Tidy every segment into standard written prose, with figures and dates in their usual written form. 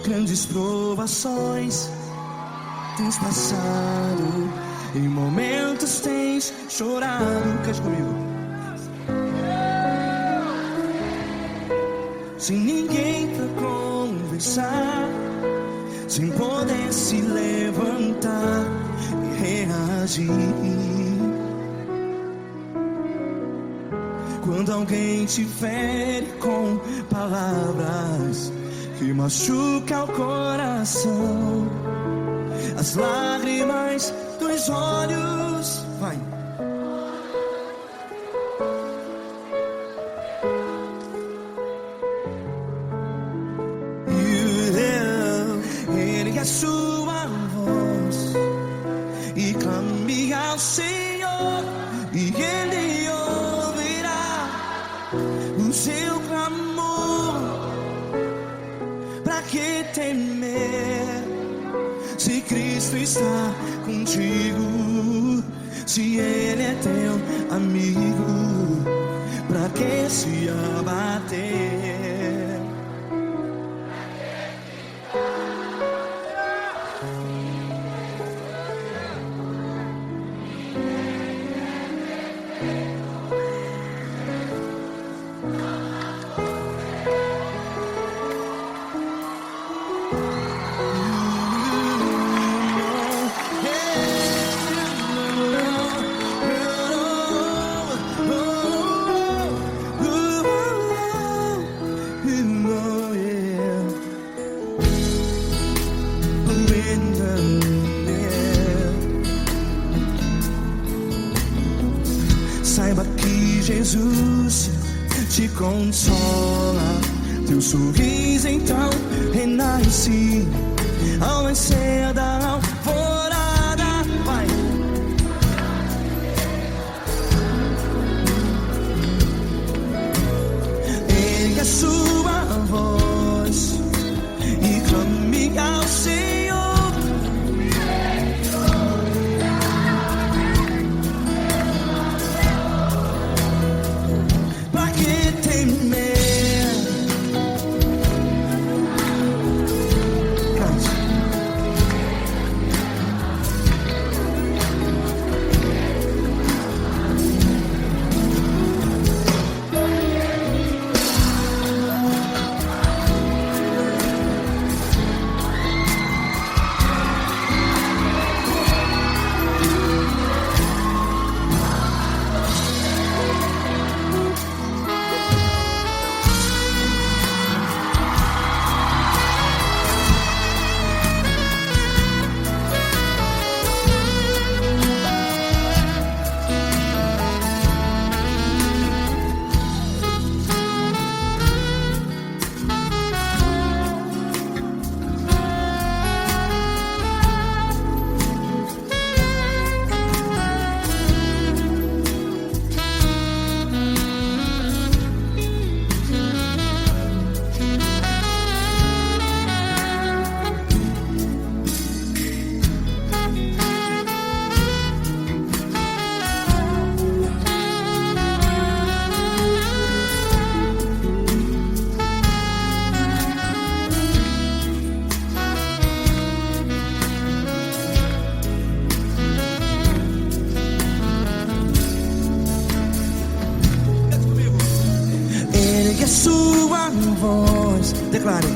Grandes provações tens passado, em momentos tens chorado. Cante comigo. Sem ninguém pra conversar, sem poder se levantar e reagir. Quando alguém te fere com palavras que machuca o coração, as lágrimas dos olhos, vai. Ele é sua voz e clame ao Senhor, e Ele ouvirá o seu clamor. Pra que temer, se Cristo está contigo? Se Ele é teu amigo, pra que se abater? Saiba que Jesus te consola, teu sorriso então renasce ao nascer da alvorada. Vai. Ele é sua voz e clame ao Senhor. A sua voz, declare.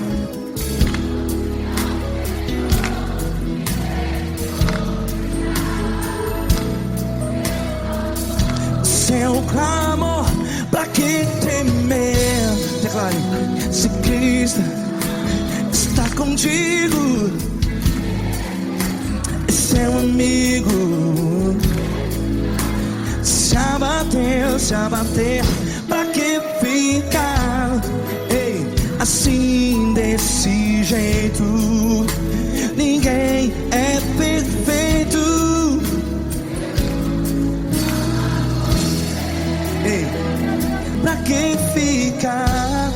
Seu clamor, pra que temer? Declare. Se Cristo está contigo, é seu amigo. Se abater, pra que ficar, ei, assim desse jeito? Ninguém é perfeito. Ei, pra que ficar?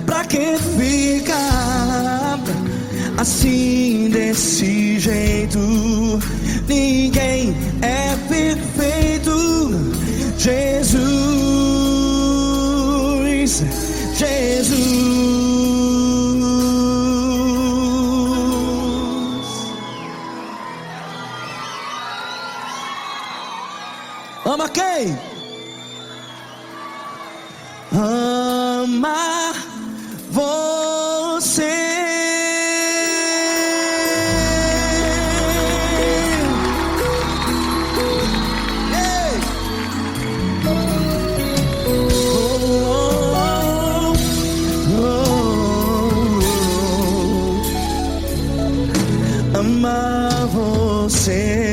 Pra pra que ficar assim desse jeito? Ninguém é perfeito. Jesus, Jesus. Ama quem? Ama você. Ei. Ama você.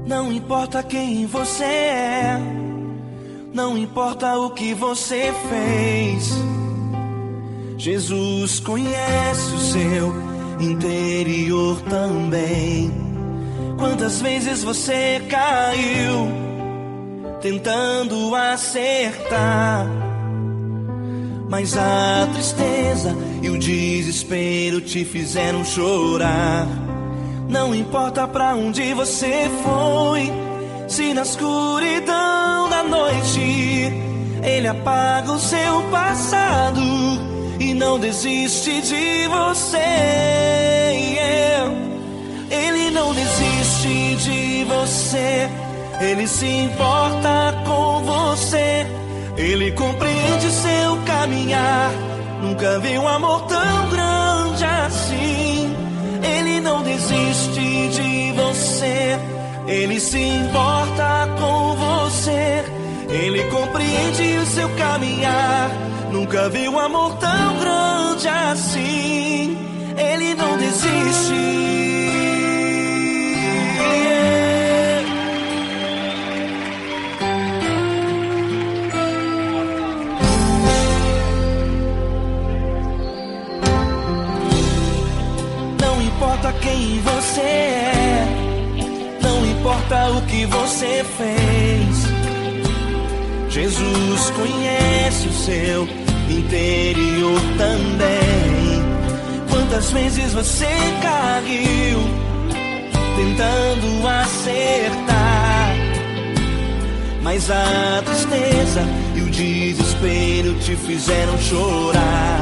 Não importa quem você é, não importa o que você fez, Jesus conhece o seu interior também. Quantas vezes você caiu tentando acertar, mas a tristeza e o desespero te fizeram chorar. Não importa pra onde você foi, se na escuridão da noite Ele apaga o seu passado e não desiste de você. Ele não desiste de você, Ele se importa com você, Ele compreende seu caminhar. Nunca vi um amor tão grande assim. Ele não desiste de você, Ele se importa com você, Ele compreende o seu caminhar. Nunca vi um amor tão grande assim. Ele não desiste. Não importa quem você é, não importa o que você fez, Jesus conhece o seu interior também. Quantas vezes você caiu tentando acertar, mas a tristeza e o desespero te fizeram chorar.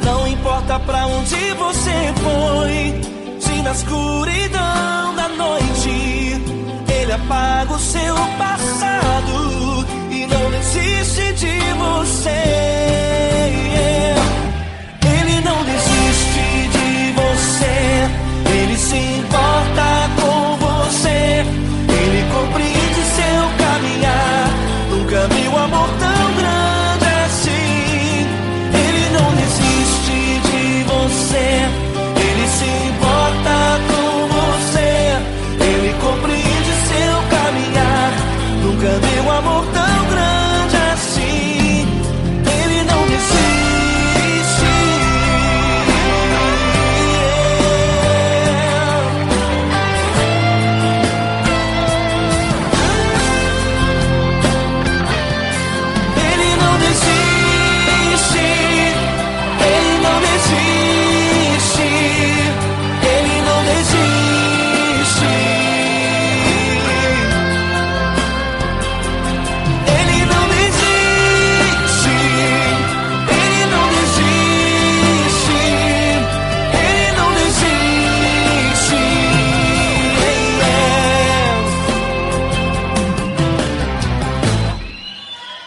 Não importa pra onde você foi, se na escuridão da noite Ele apaga o seu passado e não desiste de você. Ele não desiste de você, Ele se importa com você, Ele compreende seu caminhar. Nunca vi um amor tão grande assim. Ele não desiste de você, Ele se importa com você, Ele compreende seu caminhar. Nunca vi um amor tão grande assim. Ele não desiste. Ele não desiste. Ele não desiste. Ele não desiste. Ele não desiste. Ele não desiste. Ele não desiste.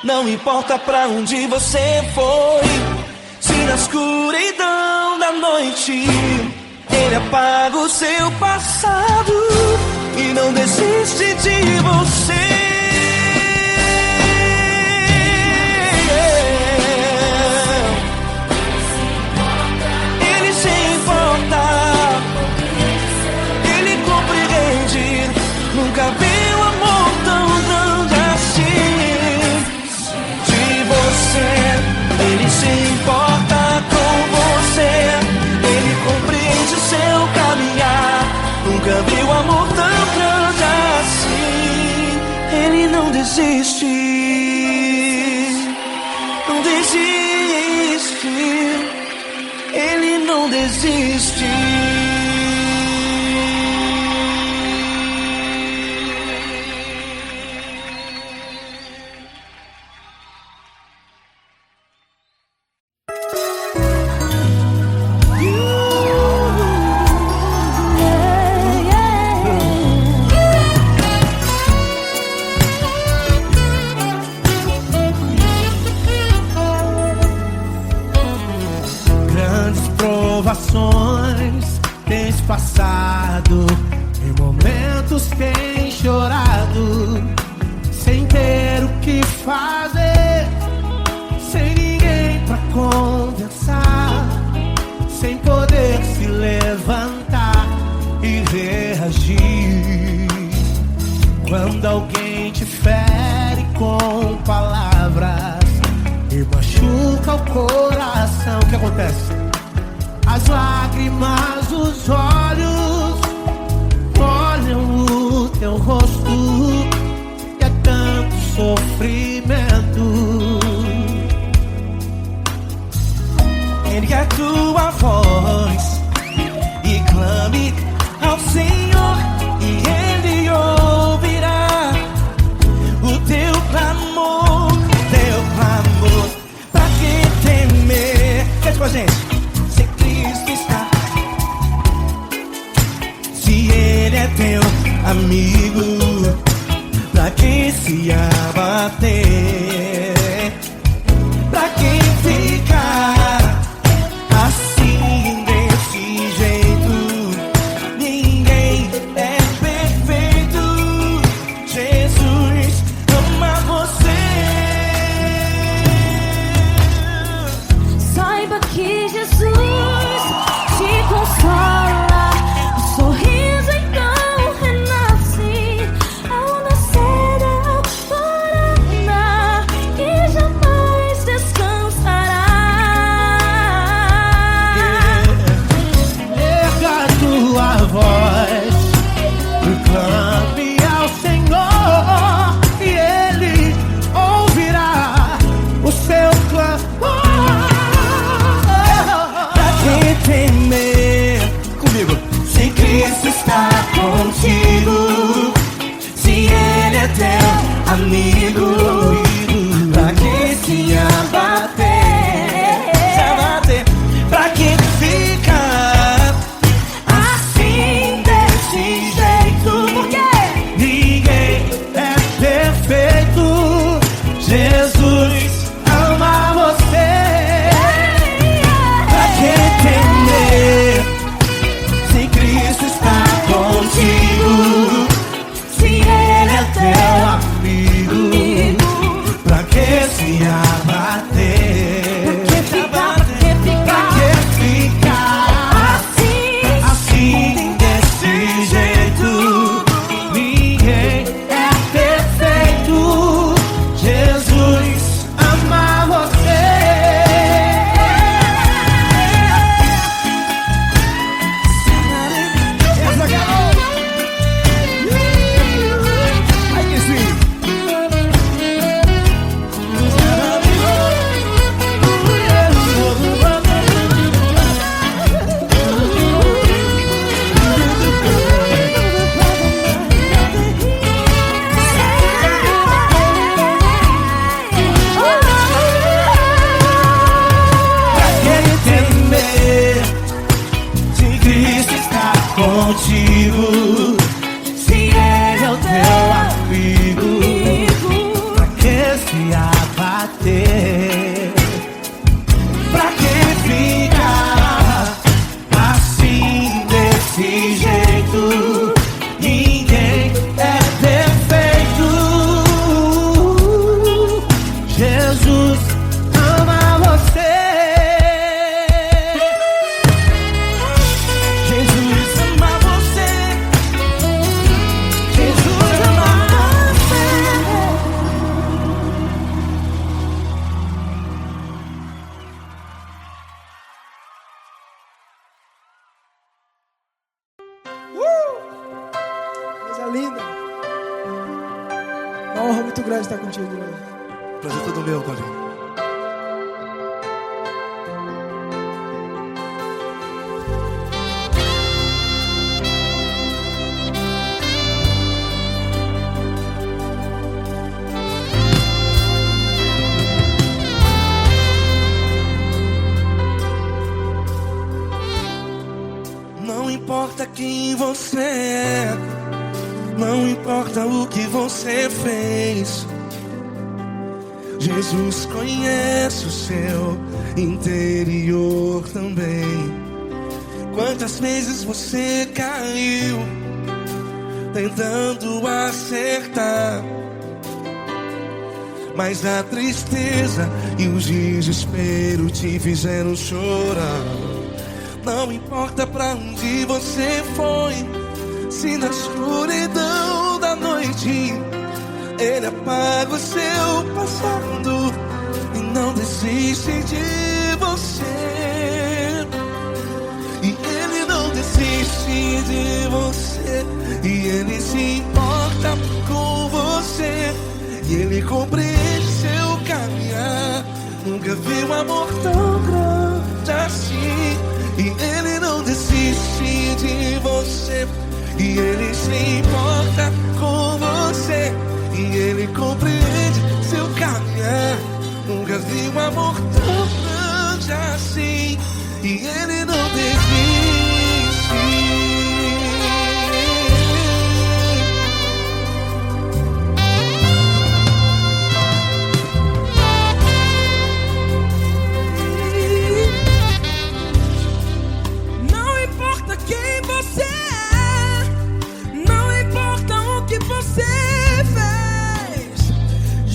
Não importa pra onde você foi, se na escuridão da noite Ele apaga o seu passado e não desiste de você. Ele se importa, ele compreende. Nunca vi um amor tão grande assim. De você, ele se importa com você. Ele compreende o seu caminhar. Nunca vi um amor tão grande assim. Ele não desiste, não desiste. Ele não desiste. Grandes provações tens passado, em momentos tens chorado, sem ter o que fazer, sem ninguém pra conversar, sem poder se levantar e reagir. Quando alguém te fere com palavras e machuca o coração, o que acontece? As lágrimas dos olhos molham o teu rosto e é tanto sofrimento. Ergue a tua voz e clame ao Senhor, e Ele ouvirá o teu clamor, pra que temer? Cante com a gente. Se Cristo está, se Ele é teu amigo, Coisa linda. Uma honra muito grande estar contigo hoje. Prazer todo meu, Paulinho. Não importa quem você é, não importa o que você fez, Jesus conhece o seu interior também. Quantas vezes você caiu tentando acertar, mas a tristeza e o desespero te fizeram chorar. Não importa pra onde você foi, se na escuridão da noite Ele apaga o seu passado e não desiste de você. E Ele não desiste de você, e Ele se importa com você, e Ele compreende seu caminhar. Nunca vi um amor tão grande assim. E Ele não desiste de você, e Ele se importa com você, e Ele compreende seu caminhar. Nunca vi um amor tão grande assim. E Ele não desiste.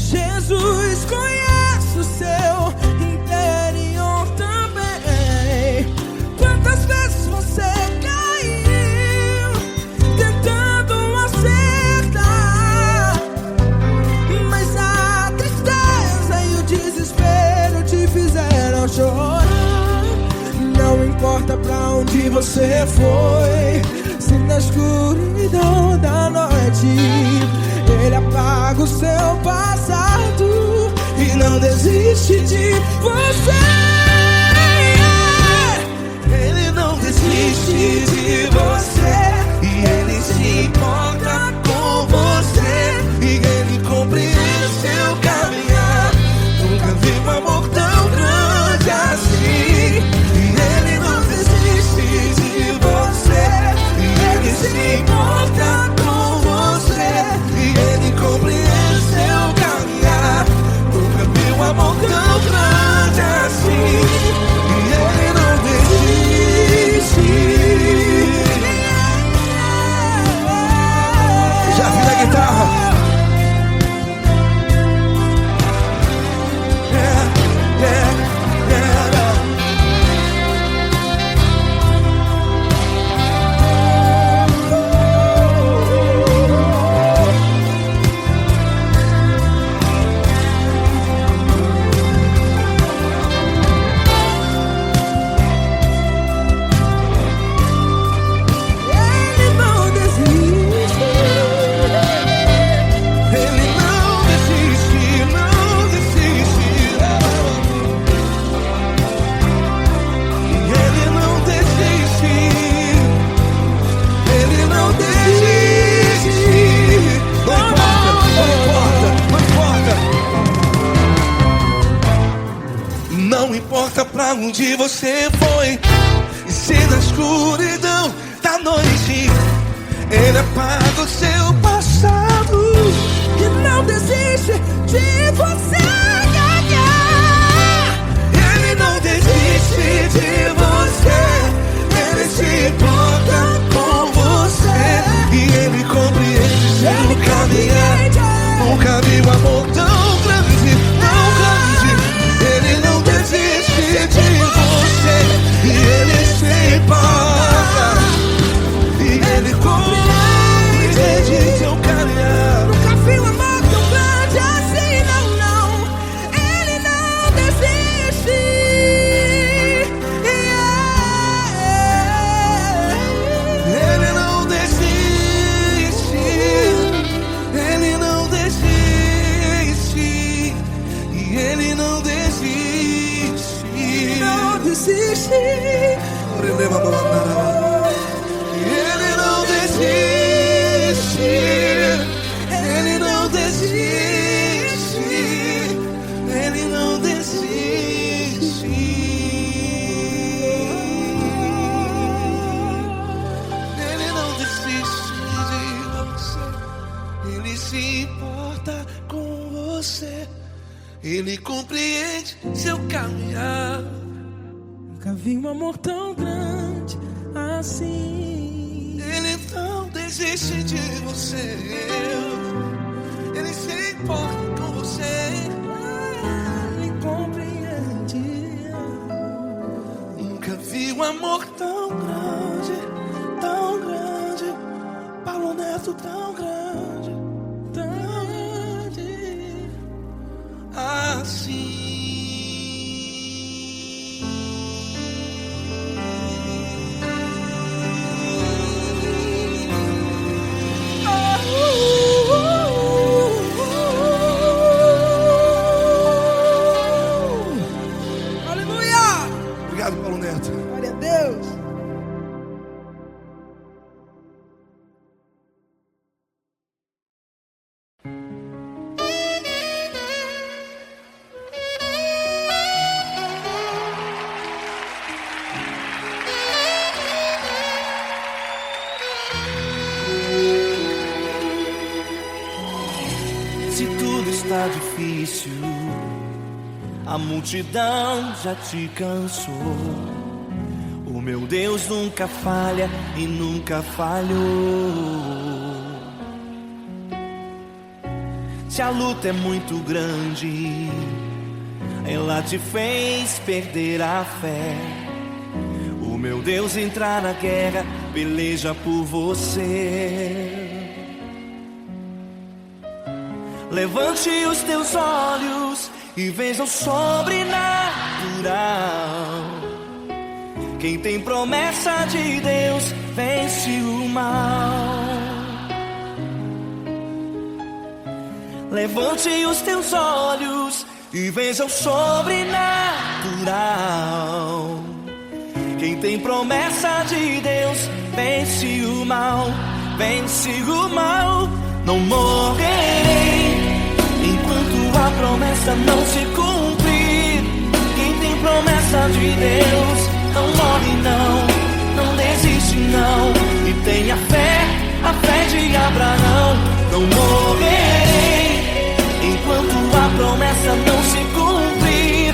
Jesus conhece o seu interior também. Quantas vezes você caiu tentando acertar, mas a tristeza e o desespero te fizeram chorar. Não importa pra onde você foi, se na escuridão da noite Ele apaga o seu passado e não desiste de você. Ele não desiste de você, e Ele se importa com você, e Ele compreende seu caminhar. Nunca vi um amor tão grande assim. E Ele não desiste de você, e Ele se importa com você, e Ele compreende seu caminhar. Nunca vi um amor tão grande assim. E Ele não desiste. Já vi na guitarra. Não importa pra onde você foi, e se na escuridão da noite Ele apaga o seu passado E não desiste de você. Ele não desiste de você, Ele se importa com você, e Ele compreende seu caminhar. Nunca vi um amor tão grande, tão grande. Ele não desiste de você, e Ele se importa, e Ele compreende seu caminhar. Nunca vi um amor tão grande assim, não, não. Ele se importa com você, Ele compreende seu caminhar. Nunca vi um amor tão grande assim. Ele não desiste de você, Ele se importa com você, Ele compreende. Nunca vi um amor tão grande, Paulo Neto tão grande, assim. Aleluia! Obrigado, Paulo Neto. Glória a Deus. Se tudo está difícil, a multidão já te cansou. O meu Deus nunca falha e nunca falhou. Se a luta é muito grande, ela te fez perder a fé. O meu Deus entrar na guerra, peleja por você. Levante os teus olhos e veja o sobrenatural. Quem tem promessa de Deus vence o mal. Levante os teus olhos e veja o sobrenatural. Quem tem promessa de Deus vence o mal, vence o mal. Não morrerei enquanto a promessa não se cumprir. Quem tem promessa de Deus não morre não desiste não. E tenha fé, a fé de Abraão. Não morrerei enquanto a promessa não se cumprir.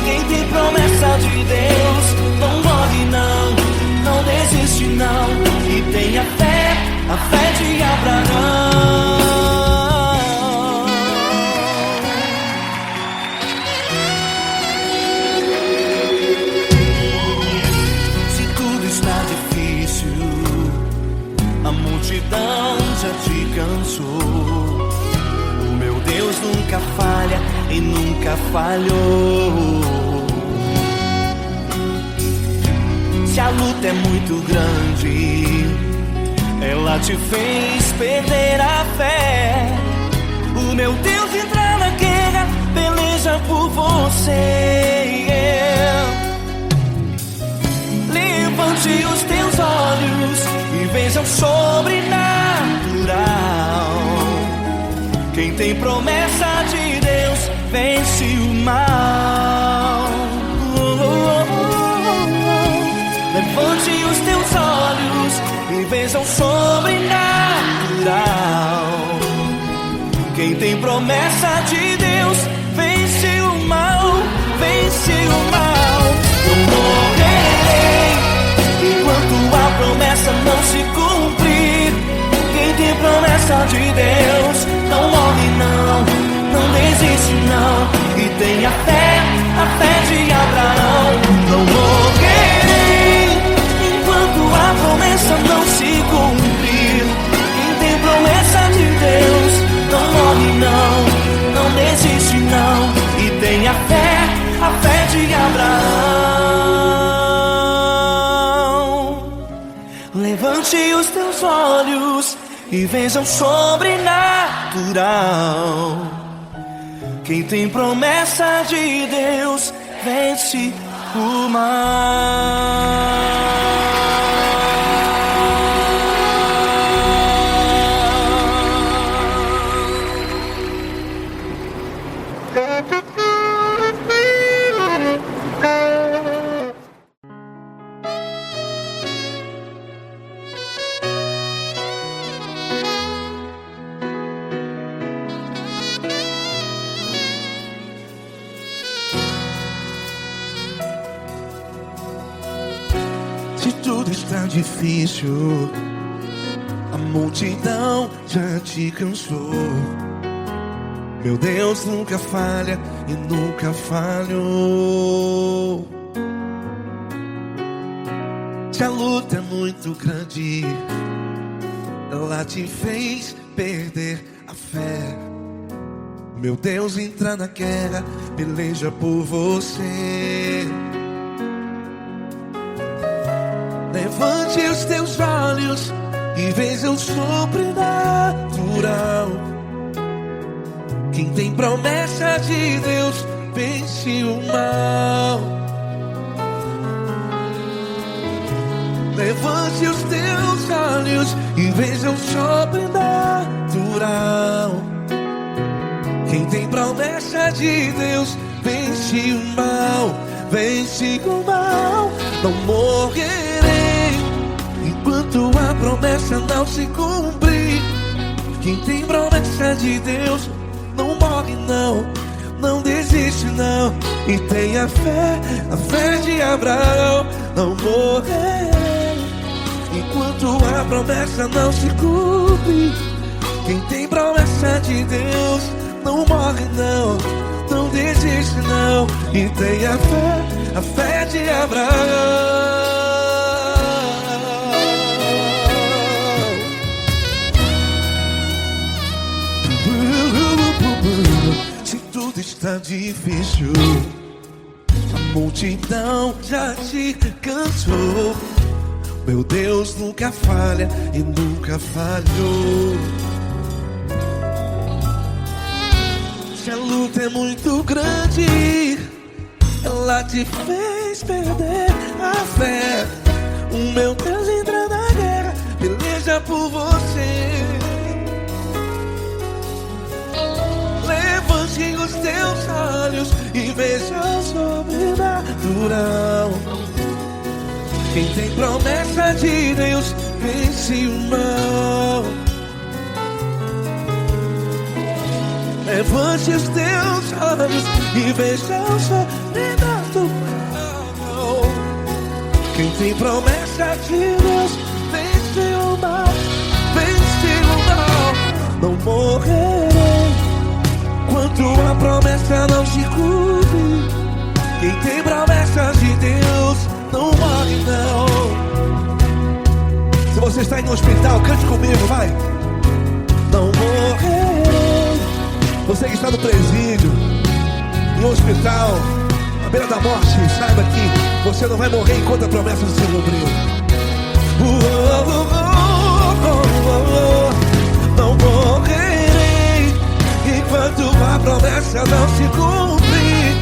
Quem tem promessa de Deus não morre não desiste não. E tenha fé, a fé de Abraão. Se tudo está difícil, a multidão já te cansou. O meu Deus nunca falha e nunca falhou. Se a luta é muito grande, ela te fez perder a fé. O meu Deus entra na guerra, peleja por você. Levante os teus olhos e veja o sobrenatural. Quem tem promessa de Deus vence o mal. Levante os teus olhos e veja o sobrenatural. Quem tem promessa de Deus vence o mal, vence o mal. Não morrerei enquanto a promessa não se cumprir. Quem tem promessa de Deus não morre não desiste não. E tenha fé, a fé de Abraão. Não morrerei enquanto a promessa não se cumprir. Quem tem promessa de Deus não morre não desiste não. E tenha fé, a fé de Abraão. Levante os teus olhos e veja o sobrenatural. Quem tem promessa de Deus vence o mal. está difícil, a multidão já te cansou. Meu Deus nunca falha e nunca falhou. Se a luta é muito grande, ela te fez perder a fé. Meu Deus entra na guerra, peleja por você. Levante os teus olhos e veja o sobrenatural. Quem tem promessa de Deus vence o mal. Levante os teus olhos e veja o sobrenatural. Quem tem promessa de Deus vence o mal. Vence o mal. Não morrerei enquanto a promessa não se cumprir. Quem tem promessa de Deus não morre não, não desiste não. E tenha fé, a fé de Abraão. Não morrerei enquanto a promessa não se cumpre. Quem tem promessa de Deus não morre não, não desiste não. E tenha fé, a fé de Abraão. Se tudo está difícil, a multidão já te cansou. Meu Deus nunca falha e nunca falhou. Se a luta é muito grande, ela te fez perder a fé. O meu Deus entra na guerra, peleja por você. Levante os teus olhos e veja o sobrenatural. Quem tem promessa de Deus vence o mal. Levante os teus olhos e veja o sobrenatural. Quem tem promessa de Deus vence o mal. Vence o mal. Não morrerei enquanto a promessa não se cumpre. Quem tem promessa de Deus não morre não. Se você está aí no hospital, cante comigo, vai. Não morrerei. Você que está no presídio, em um hospital, à beira da morte, saiba que você não vai morrer enquanto a promessa não se cumpriu. Não morrerei enquanto a promessa não se cumprir.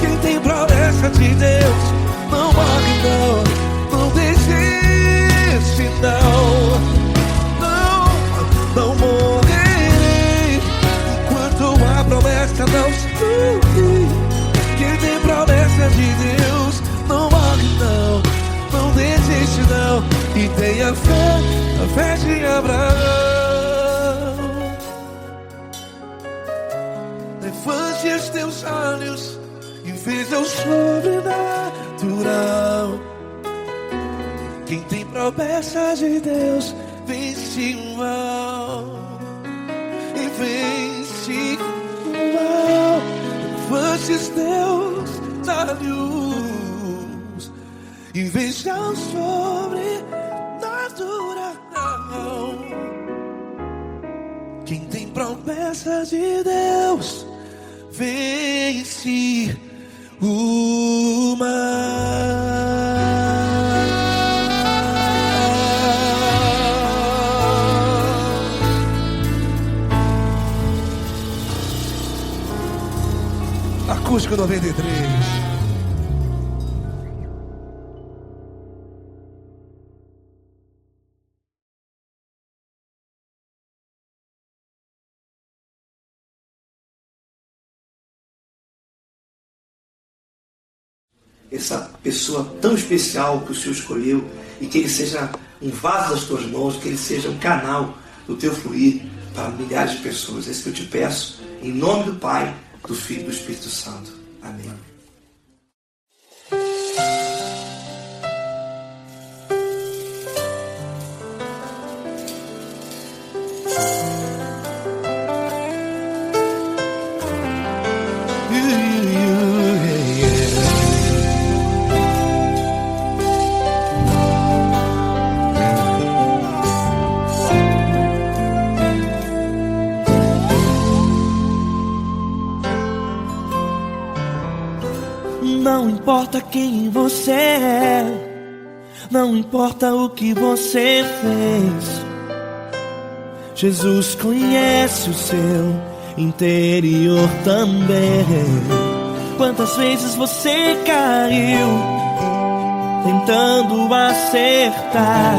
Quem tem promessa de Deus não morre não, não desiste não. Não morrerei enquanto a promessa não se cumprir. Quem tem promessa de Deus não morre não, não desiste não. E tenha fé, a fé de Abraão. Levante os teus olhos e veja o sobrenatural. Quem tem promessa de Deus vence o mal. E vence o mal. Levante os teus olhos e veja o sobrenatural. Quem tem promessa de Deus vence o mal. Acústico 93. Essa pessoa tão especial que o Senhor escolheu, e que ele seja um vaso das tuas mãos, que ele seja um canal do teu fluir para milhares de pessoas. É isso que eu te peço, em nome do Pai, do Filho e do Espírito Santo. Amém. importa quem você é, não importa o que você fez, Jesus conhece o seu interior também. Quantas vezes você caiu tentando acertar,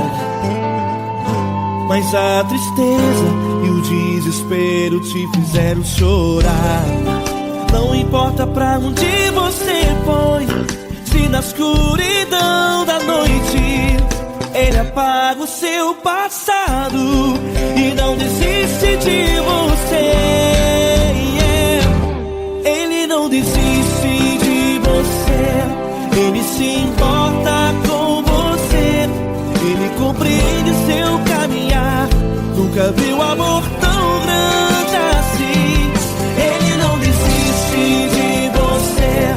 mas a tristeza e o desespero te fizeram chorar. Não importa pra onde você foi, se na escuridão da noite Ele apaga o seu passado e não desiste de você. Ele não desiste de você, Ele se importa com você, Ele compreende seu caminhar. Nunca viu amor tão grande assim. Ele não desiste de você,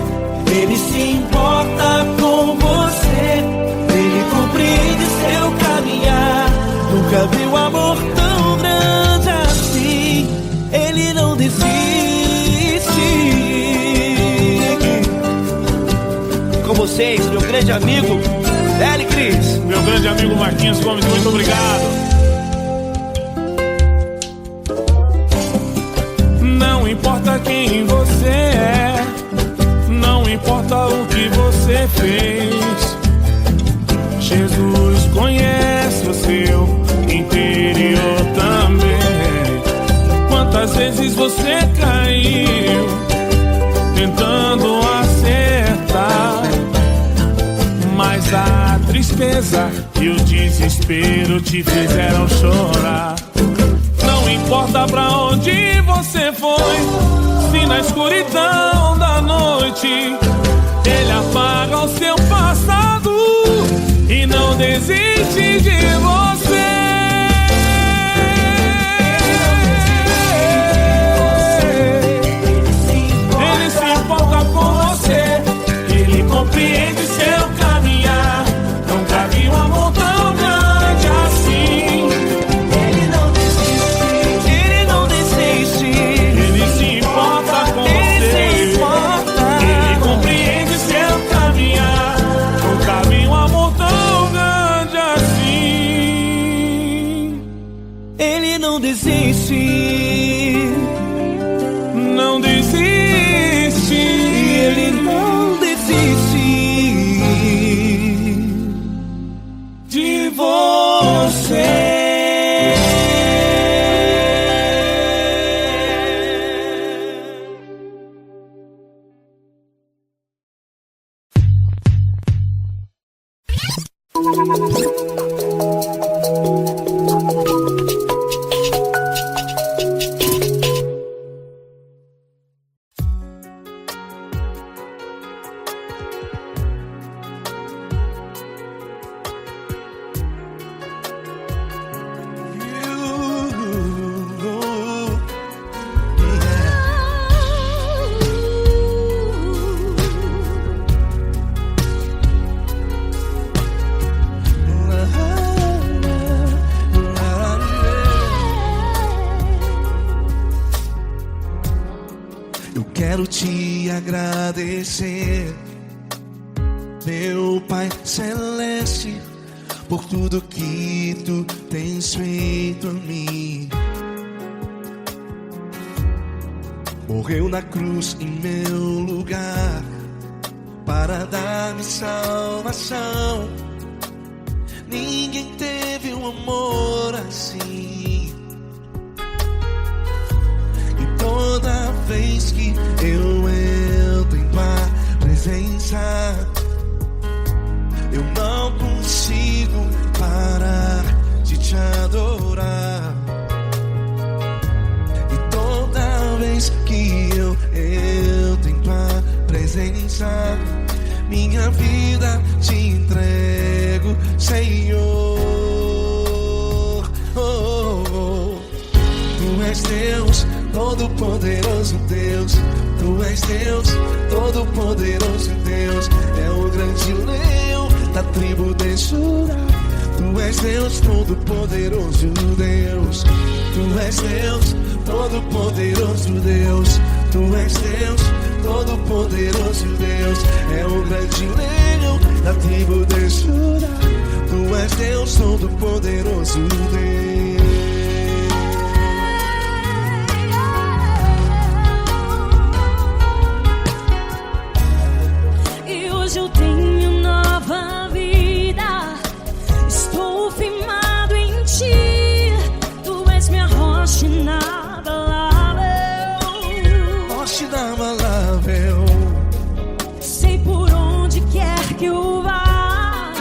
Ele se importa com você, Ele compreende seu caminhar. Nunca viu amor tão grande assim. Ele não desiste. Com vocês, meu grande amigo L. Cris. Meu grande amigo Marquinhos Gomes, muito obrigado. Não importa quem você é, não importa o que você fez, Jesus conhece o seu interior também. Quantas vezes você caiu tentando acertar, mas a tristeza e o desespero te fizeram chorar. Não importa pra onde você foi, se na escuridão da noite Ele apaga o seu passado e não desiste de você. Ele se importa com você, Ele compreende seu caminhar. Nunca vi um amor tão grande assim. Ele não desiste, Ele não desiste. Ele se importa com você, Ele compreende seu caminhar. Nunca vi um amor tão grande assim. Ele não desiste, não desiste. Ele não desiste De você. Eu quero te agradecer, meu Pai Celeste, por tudo que Tu tens feito a mim. Morreu na cruz em meu lugar para dar-me salvação. Ninguém teve um amor assim. E toda vez que eu entro em Tua presença, eu não consigo parar de Te adorar. E toda vez que eu entro em Tua presença, minha vida Te entrego, Senhor. Oh, oh. Tu és Deus, Todo-Poderoso Deus. Tu és Deus, Todo-Poderoso Deus. É o grande leão da tribo de Judá. Tu és Deus, Todo-Poderoso Deus. Tu és Deus, Todo-Poderoso Deus. Tu és Deus, Todo-Poderoso Deus é o grande leão da tribo de Judá. Tu és Deus, Todo-Poderoso Deus. E hoje eu tenho nova vida, estou firmado em ti. Tu és minha rocha inabalável, Rocha inabalável. sei por onde quer que eu vá,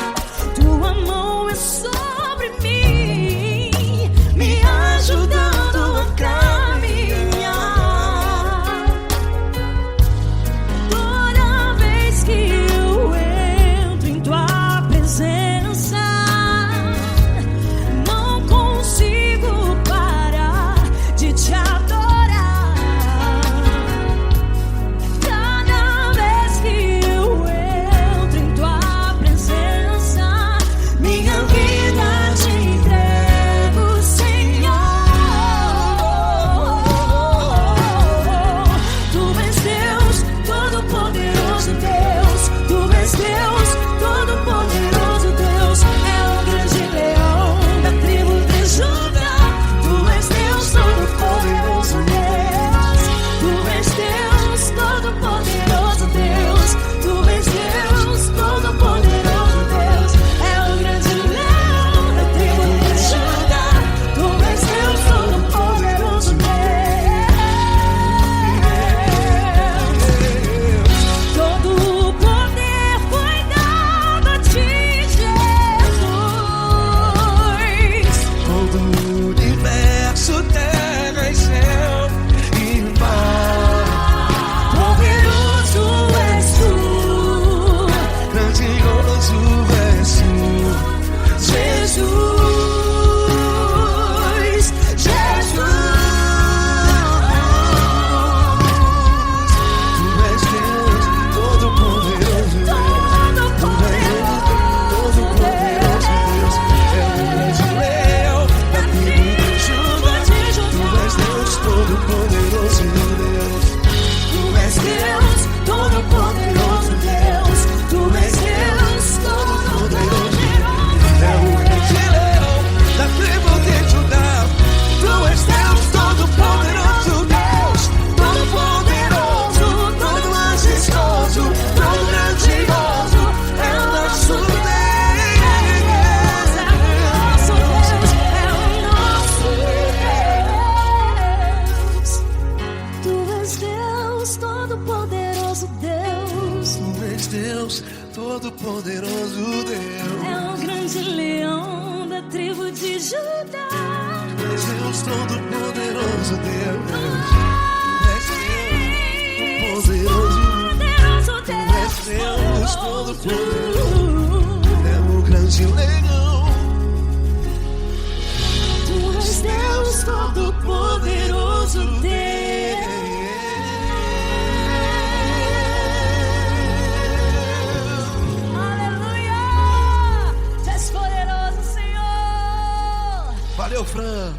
tua mão é sobre mim, me ajudando a caminhar. Toda vez que eu entro em tua presença, não consigo parar de te adorar. Cada vez que eu entro em tua presença, minha vida te entrego, Senhor. Tu és Deus, Todo-Poderoso Deus. Tu és Deus, Todo-Poderoso Deus. É o grande leão da tribo de Judá. Tu és Deus, Todo-Poderoso Deus. Tu és Deus, Todo-Poderoso Deus. Tu és Deus, Todo-Poderoso Deus. É o grande leão da tribo de Judá. Tu és Deus, Todo-Poderoso Deus. Todo o poder foi dado a ti, Jesus. Todo o universo, terra e céu e mar. Poderoso és tu, Grandioso és tu, Jesus. Jesus. Tu és Deus, Todo-Poderoso Deus. Todo-Poderoso Deus é o grande leão da tribo de Judá. Tu és Deus, Todo-Poderoso Deus. Tu és Deus, Todo-Poderoso Deus. Tu és Deus, Todo-Poderoso. É o grande leão da tribo de Judá. Tu és Deus, Todo-Poderoso Deus. Todo-Poderoso, todo majestoso, todo grandioso é o nosso Deus. Nosso Deus é o nosso Deus. Tu és Deus, Todo-Poderoso Deus. Tu és Deus, Todo-Poderoso Deus. É o grande leão da tribo de Judá. Tu és Deus, Todo-Poderoso Deus. Tu és Deus, Todo-Poderoso. Poderoso Deus. Tu és Deus, Todo-Poderoso. É o grande leão. Tu és Deus, Todo-Poderoso Deus. Aleluia! Tu és poderoso, Senhor. Valeu, Fran.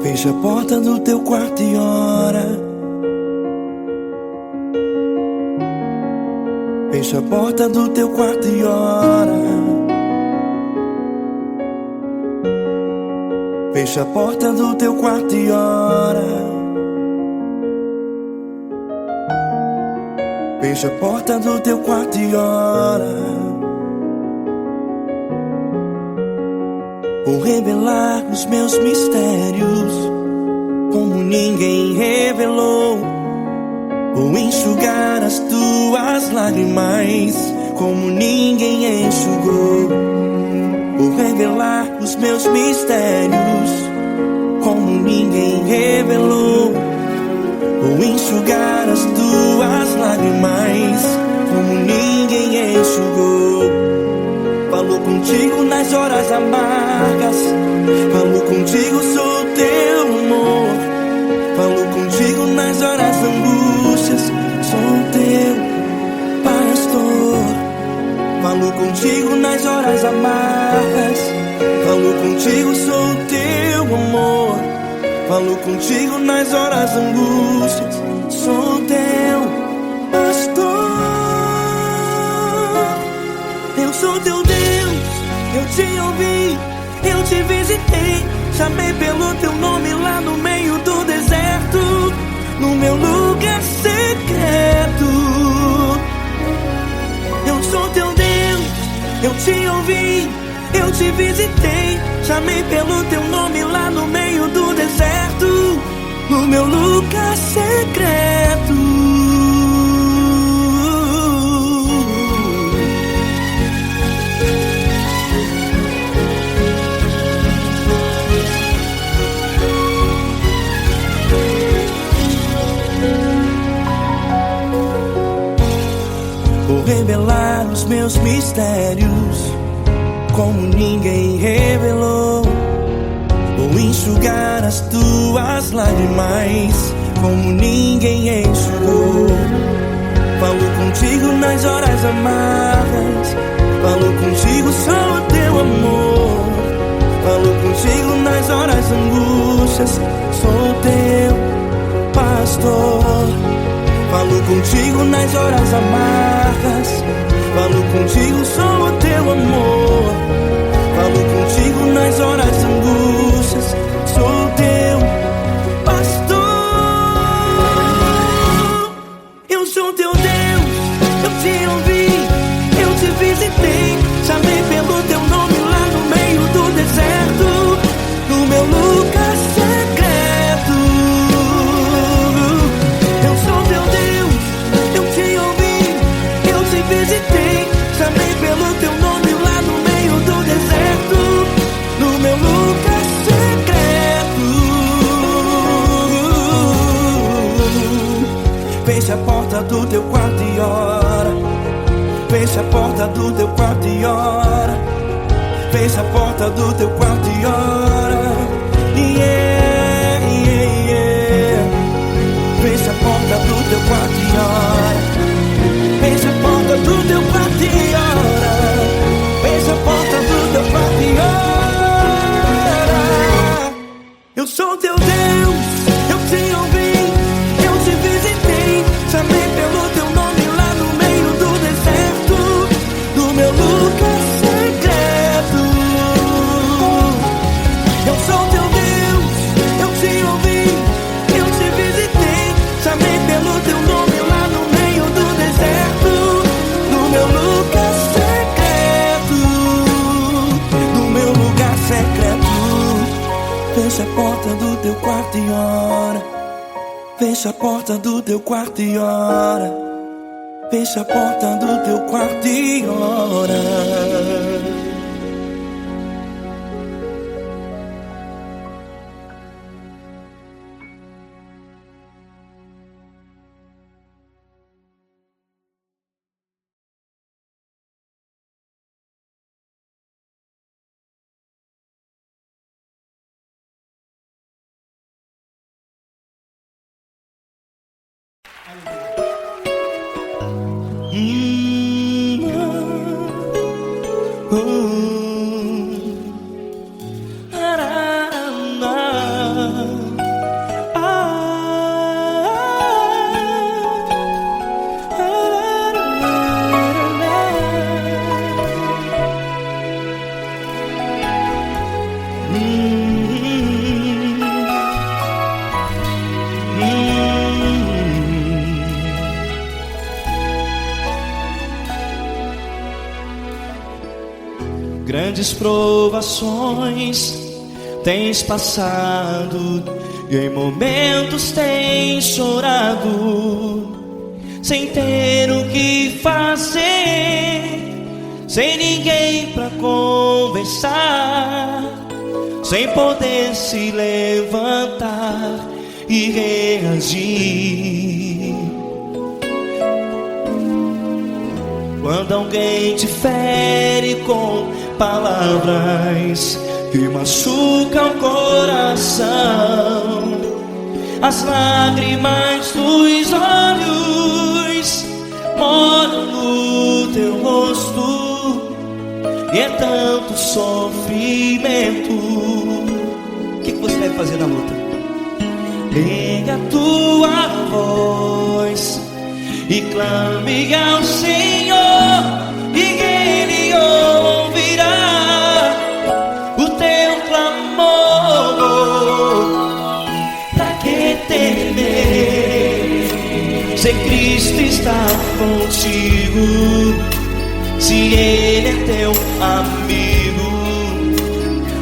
Fecha a porta do teu quarto e ora. Fecha a porta do teu quarto e ora. Fecha a porta do teu quarto e ora. Fecha a porta do teu quarto e ora. Vou revelar os meus mistérios como ninguém revelou. Vou enxugar as tuas lágrimas como ninguém enxugou. Vou revelar os meus mistérios como ninguém revelou. Vou enxugar enxugar as tuas lágrimas como ninguém enxugou. Falou contigo nas horas amargas, falou contigo, sou teu amor. Falou contigo nas horas angústias, sou teu pastor. Falou contigo nas horas amargas, falou contigo, sou teu amor. Falou contigo nas horas angústias, sou teu pastor. Eu sou teu Deus, eu te ouvi, eu te visitei. Chamei pelo teu nome lá no meio do deserto, no meu lugar secreto. Eu sou teu Deus, eu te ouvi, eu te visitei. Chamei pelo teu nome lá no meio do deserto, no meu lugar secreto. Vou revelar os meus mistérios como ninguém revelou. Vou enxugar as tuas lágrimas como ninguém enxugou. Falou contigo nas horas amargas, falou contigo, sou teu amor. Falou contigo nas horas angústias, sou teu pastor. Falou contigo nas horas amargas, falou contigo, sou o teu amor. Falou contigo nas horas angústias, sou teu pastor. Eu sou teu Deus, eu te ouvi, eu te visitei. Chamei pelo teu nome lá no meio do deserto, no meu lugar secreto. Eu sou teu Deus, eu te ouvi, eu te visitei. Chamei pelo teu nome lá no meio do deserto, no meu lugar secreto. Fecha a porta do teu quarto e ora. Fecha a porta do teu quarto e ora. Fecha a porta do teu quarto e ora. Yeah, yeah, yeah. Fecha a porta do teu quarto e ora. Fecha a porta do teu quarto e ora. Fecha a porta do teu quarto e ora. Eu sou teu Deus, eu te ouvi, eu te visitei. Chamei pelo teu nome lá no meio do deserto, no meu lugar secreto. Eu sou teu Deus, eu te ouvi, eu te visitei. Chamei pelo teu nome lá no meio do deserto, no meu lugar secreto, no meu lugar secreto. Fecha a porta do teu quarto e ora. Fecha a porta do teu quarto e ora. Fecha a porta do teu quarto e ora. Grandes provações tens passado e em momentos tens chorado, sem ter o que fazer, sem ninguém pra conversar, sem poder se levantar e reagir. quando alguém te fere com palavras que machucam o coração. As lágrimas dos olhos moram no teu rosto, e é tanto sofrimento. O que você deve fazer na luta? Erga a tua voz e clame ao Senhor, e Ele ouvirá o teu clamor. Pra que temer, se Cristo está contigo? Se Ele é teu amigo,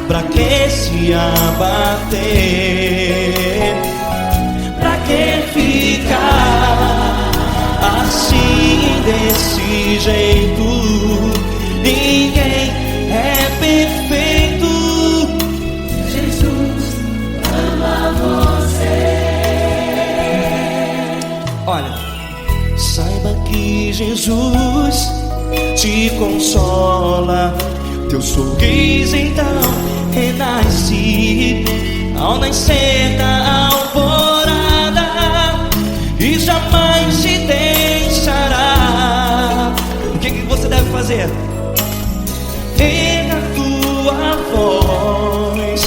pra que se abater? Pra que ficar assim desse jeito? Ninguém é perfeito. Jesus ama você. Olha, saiba que Jesus te consola. Teu sorriso então renasce ao nascer da alvorada, e jamais te deixará. O que você deve fazer? Erga a tua voz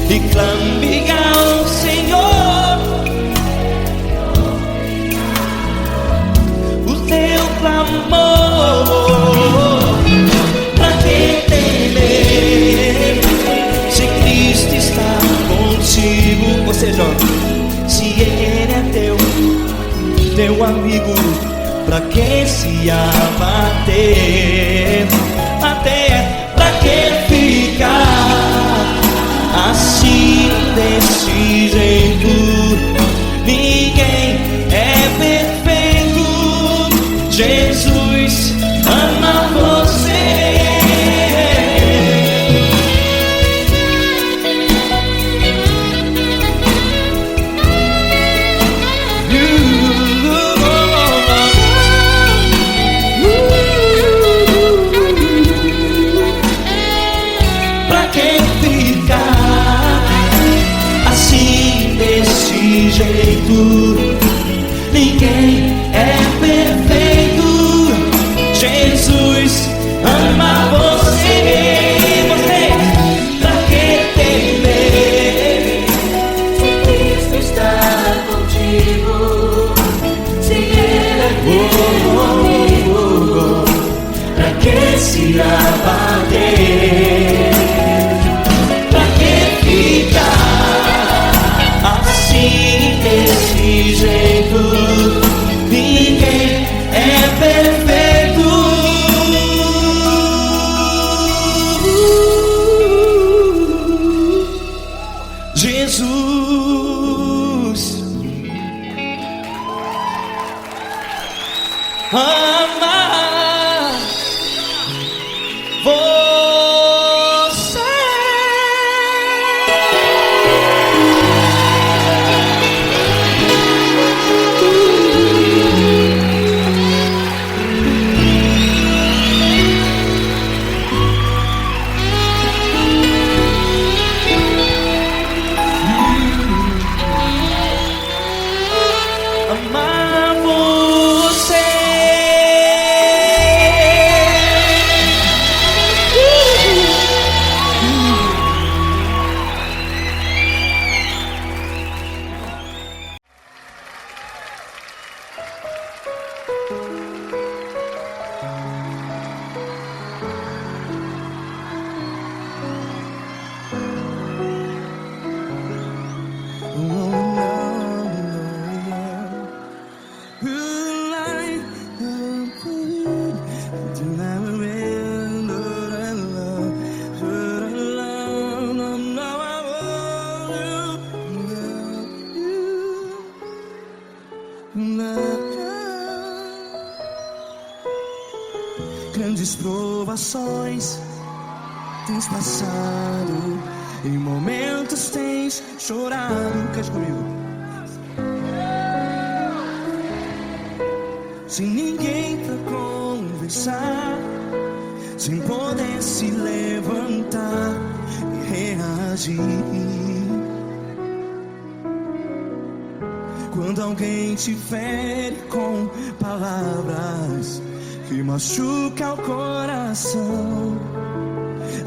e clame ao Senhor o teu clamor. Pra que temer, se Cristo está contigo? Ou seja, se Ele é teu amigo, pra que se abater? Até pra que ficar assim desse jeito? Ninguém é perfeito. Jesus ama você. Pra que ficar assim desse jeito? Ninguém é perfeito. Jesus ama você. Pra que temer, Se Cristo está contigo, se Ele é teu amigo, pra que se abater? Pra que ficar assim desse jeito? Ninguém é perfeito. Jesus ama você. Amar você. Grandes provações tens passado, em momentos tens chorado. Cante comigo. Sem ninguém pra conversar, tropeçar, sem poder se levantar e reagir. Quando alguém te fere com palavras que machucam o coração,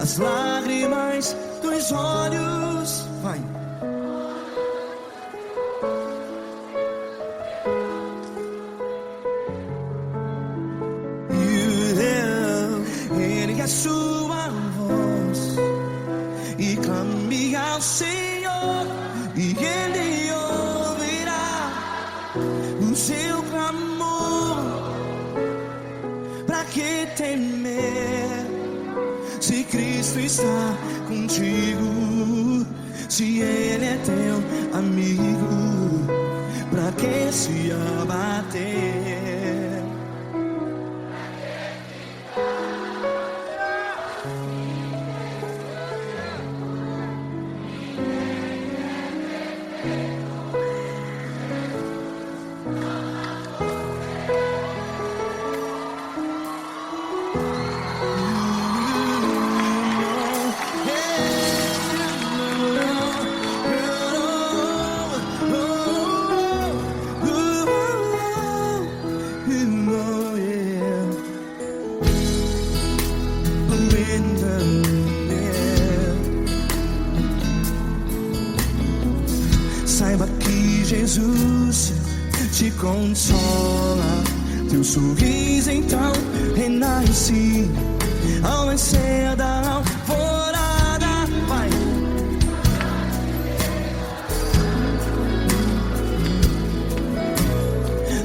as lágrimas dos olhos, vai. Ergue a sua voz e clame ao Senhor, e Ele ouvirá o seu clamor. Pra que temer, se Cristo está contigo? Se Ele é teu amigo, pra que se abater? Saiba que Jesus te consola, teu sorriso então renasce ao nascer da alvorada. Vai.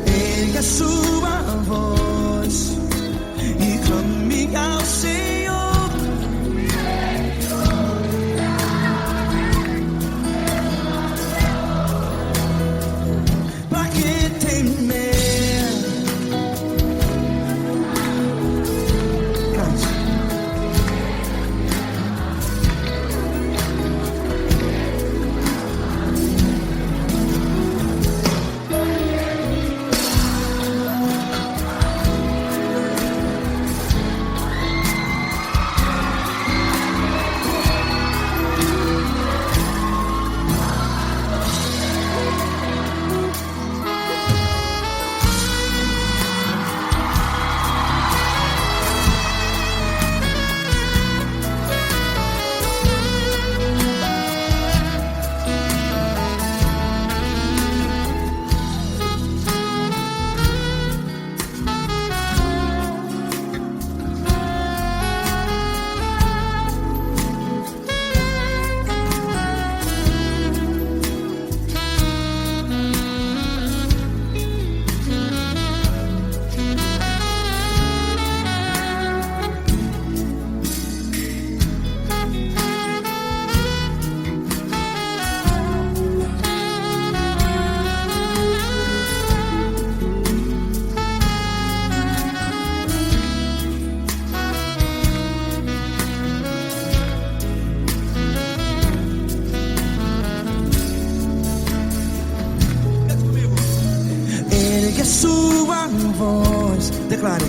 Ergue a sua voz e clame ao Senhor. A sua voz, declare.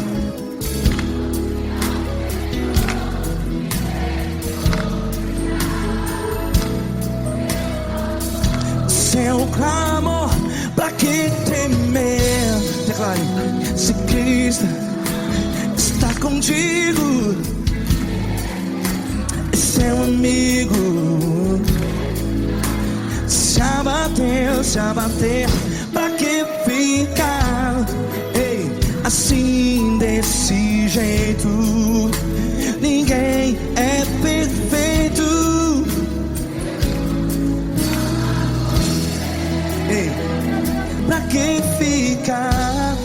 Seu clamor, pra que temer? Declare. Se Cristo está contigo, é seu amigo. Se abater, pra que ficar, ei, assim desse jeito? Ninguém é perfeito. Ei, pra que ficar?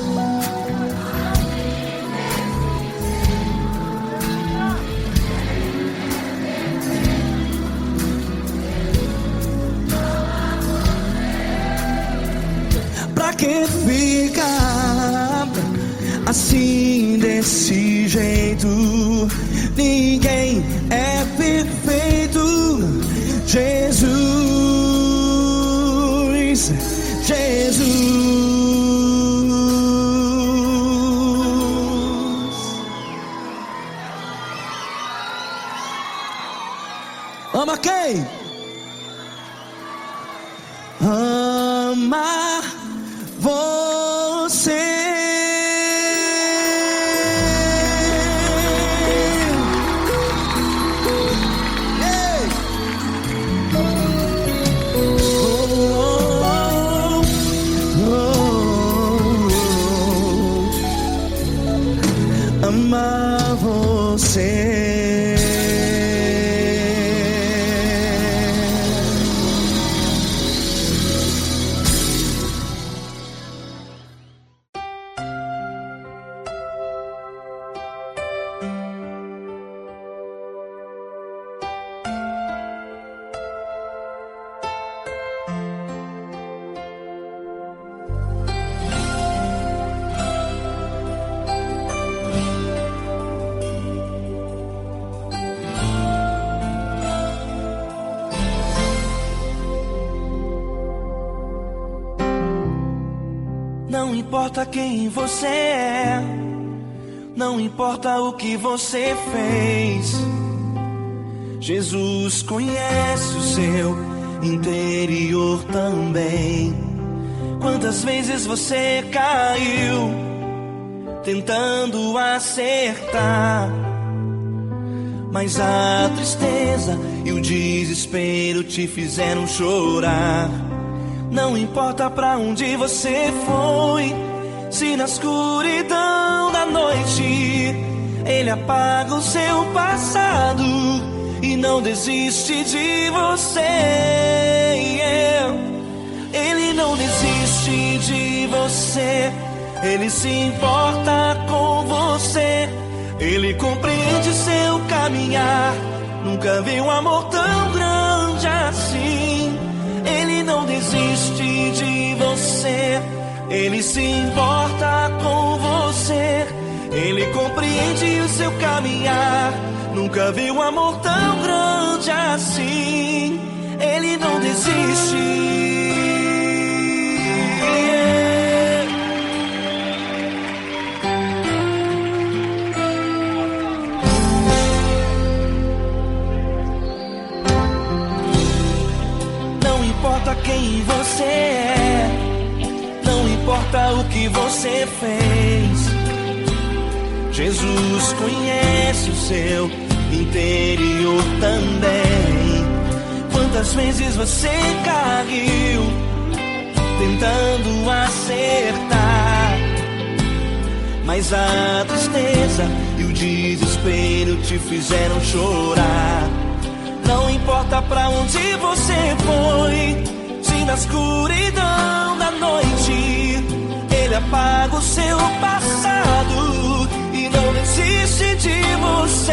Pra que ficar assim desse jeito? Ninguém é perfeito. Jesus, Jesus. Ama quem? Ama você. Amar você. Não importa quem você é, não importa o que você fez, Jesus conhece o seu interior também. Quantas vezes você caiu tentando acertar, mas a tristeza e o desespero te fizeram chorar. Não importa pra onde você foi, se na escuridão da noite Ele apaga o seu passado e não desiste de você. Ele não desiste de você, Ele se importa com você, Ele compreende seu caminhar. Nunca vi um amor tão grande assim. Ele não desiste de você, Ele se importa com você, Ele compreende o seu caminhar. Nunca vi um amor tão grande assim. Ele não desiste. Não importa quem você é, não importa o que você fez, Jesus conhece o seu interior também. Quantas vezes você caiu tentando acertar, mas a tristeza e o desespero te fizeram chorar. Não importa pra onde você foi, se na escuridão da noite Ele apaga o seu passado e não desiste de você.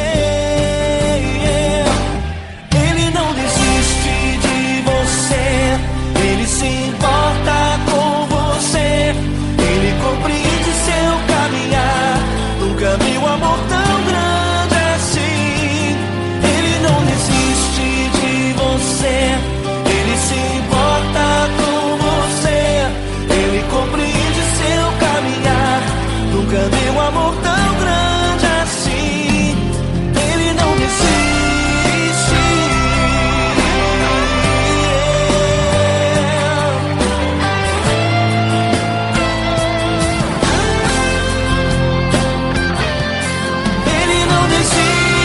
Ele não desiste de você, Ele se importa com você, Ele compreende seu caminhar. Nunca vi um amor tão grande assim. Ele não desiste de você, Ele se importa com você, Ele compreende seu caminhar. Nunca vi um amor tão grande assim. Ele não desiste. Ele não desiste. Ele não desiste.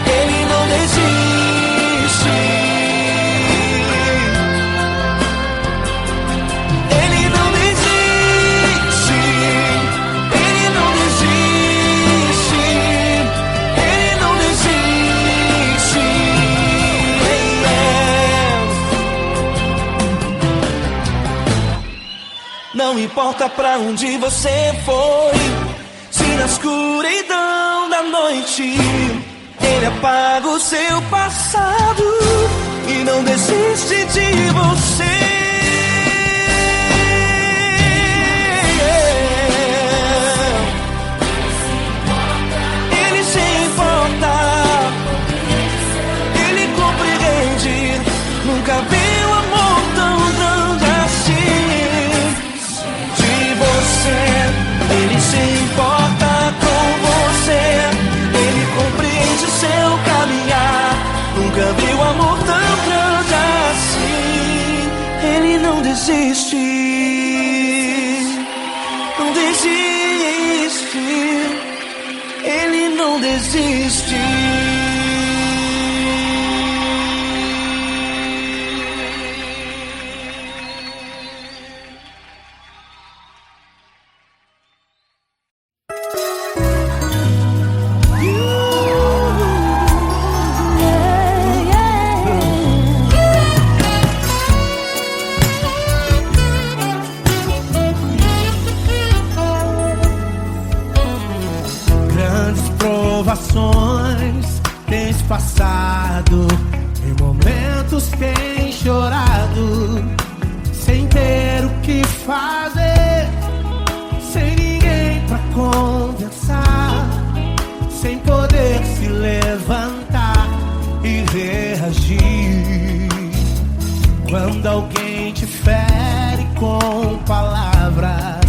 Ele não desiste. Ele não desiste. Ele não desiste. Ele não desiste. Não importa pra onde você foi, se na escuridão da noite Ele apaga o seu passado e não desiste de você. Ele se importa, Ele compreende. Nunca vi um amor tão grande assim. De você, Ele se importa com você, desiste, não desiste, Ele não desiste. Tens passado, em momentos tens chorado, sem ter o que fazer, sem ninguém pra conversar, sem poder se levantar e reagir. Quando alguém te fere com palavras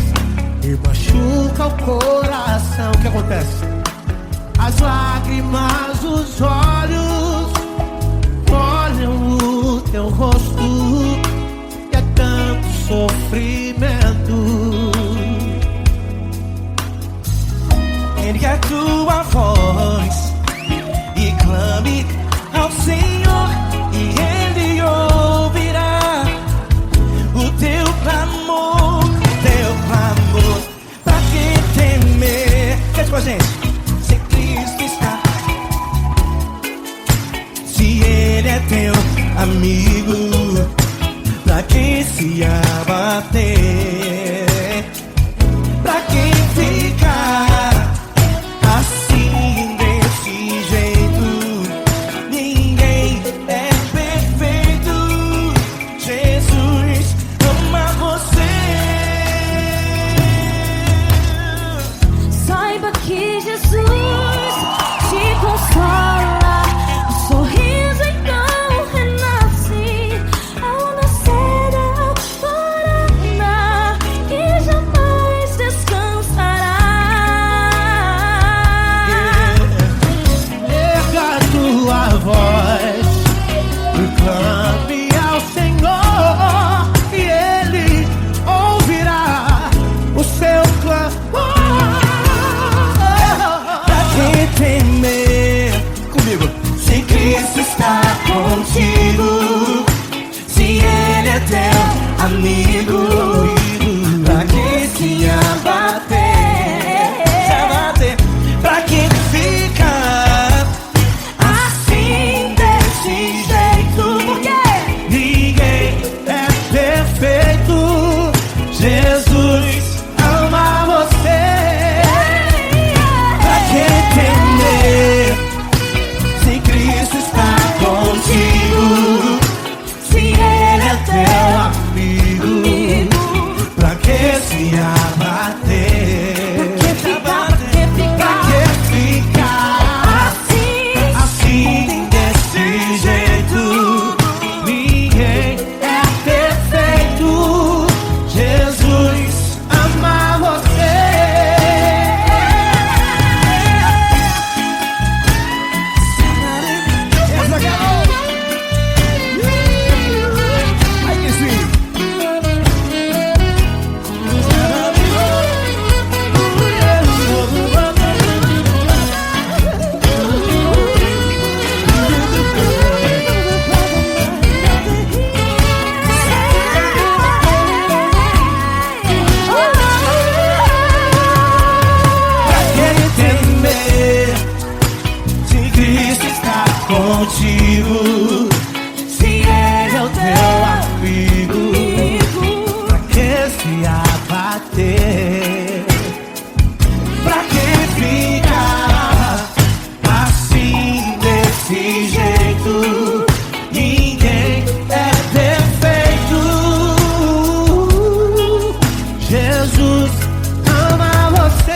e machuca o coração, o que acontece? As lágrimas dos olhos molham o teu rosto e é tanto sofrimento. Ergue a tua voz e clame ao Senhor e Ele ouvirá o teu clamor, pra que temer? Fez com a gente. Ele é teu amigo, pra quem se abater, pra quem ficar assim desse jeito. Ninguém é perfeito, Jesus ama você. Saiba que Jesus te consola. Clame ao Senhor e Ele ouvirá o seu clamor. Pra que temer? Comigo. Se Cristo está contigo, se Ele é teu amigo, pra que se abater? Pra que ficar assim desse jeito? Jesus ama você. Pra que temer? Se Cristo está contigo, se Ele é teu amigo, pra que se abater? Pra que ficar assim desse jeito? Ninguém é perfeito, Jesus ama você. Aí que sim. Contigo, se Ele é o teu amigo, pra que se abater? Pra que ficar assim desse jeito? Ninguém é perfeito, Jesus ama você.